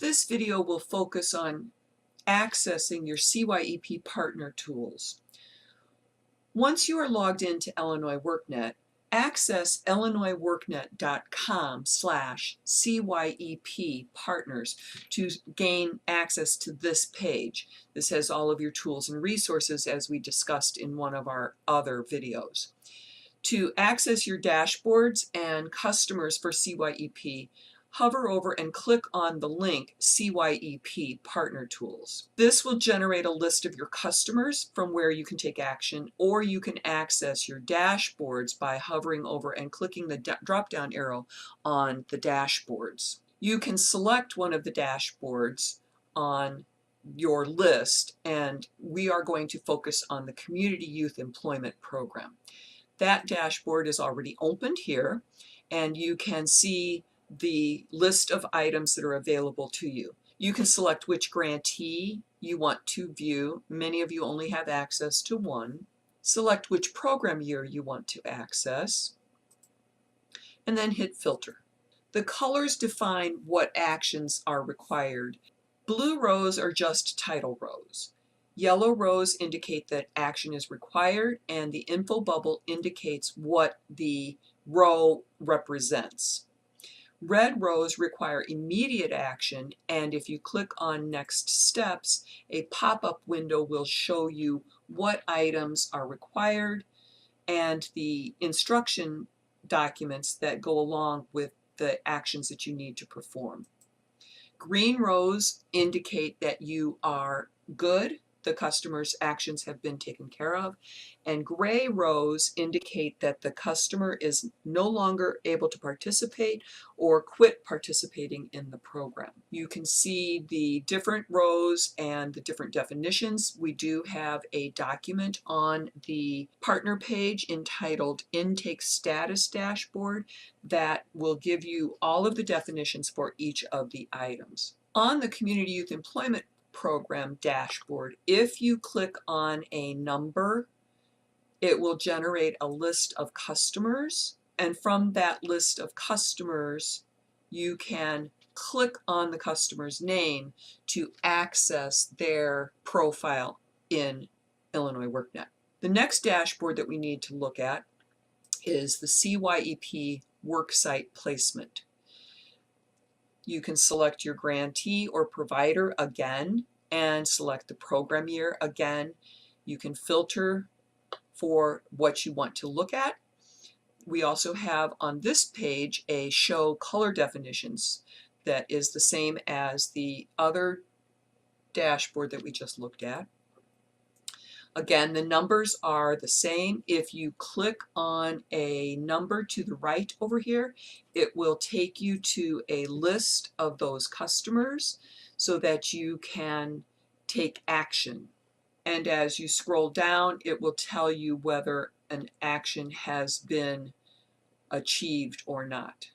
This video will focus on accessing your CYEP partner tools. Once you are logged into Illinois WorkNet, access illinoisworknet.com/CYEP partners to gain access to this page. This has all of your tools and resources as we discussed in one of our other videos. To access your dashboards and customers for CYEP, hover over and click on the link CYEP Partner Tools. This will generate a list of your customers from where you can take action, or you can access your dashboards by hovering over and clicking the drop-down arrow on the dashboards. You can select one of the dashboards on your list, and we are going to focus on the Community Youth Employment Program. That dashboard is already opened here, and you can see the list of items that are available to you. You can select which grantee you want to view. Many of you only have access to one. Select which program year you want to access, and then hit Filter. The colors define what actions are required. Blue rows are just title rows. Yellow rows indicate that action is required, and the info bubble indicates what the row represents. Red rows require immediate action, and if you click on Next Steps, a pop-up window will show you what items are required and the instruction documents that go along with the actions that you need to perform. Green rows indicate that you are good. The customer's actions have been taken care of, and gray rows indicate that the customer is no longer able to participate or quit participating in the program. You can see the different rows and the different definitions. We do have a document on the partner page entitled Intake Status Dashboard that will give you all of the definitions for each of the items. On the Community Youth Employment Program dashboard, if you click on a number, it will generate a list of customers, and from that list of customers you can click on the customer's name to access their profile in Illinois WorkNet. The next dashboard that we need to look at is the CYEP Worksite Placement. You can select your grantee or provider again and select the program year again. You can filter for what you want to look at. We also have on this page a show color definitions that is the same as the other dashboard that we just looked at. Again, the numbers are the same. If you click on a number to the right over here, it will take you to a list of those customers so that you can take action. And as you scroll down, it will tell you whether an action has been achieved or not.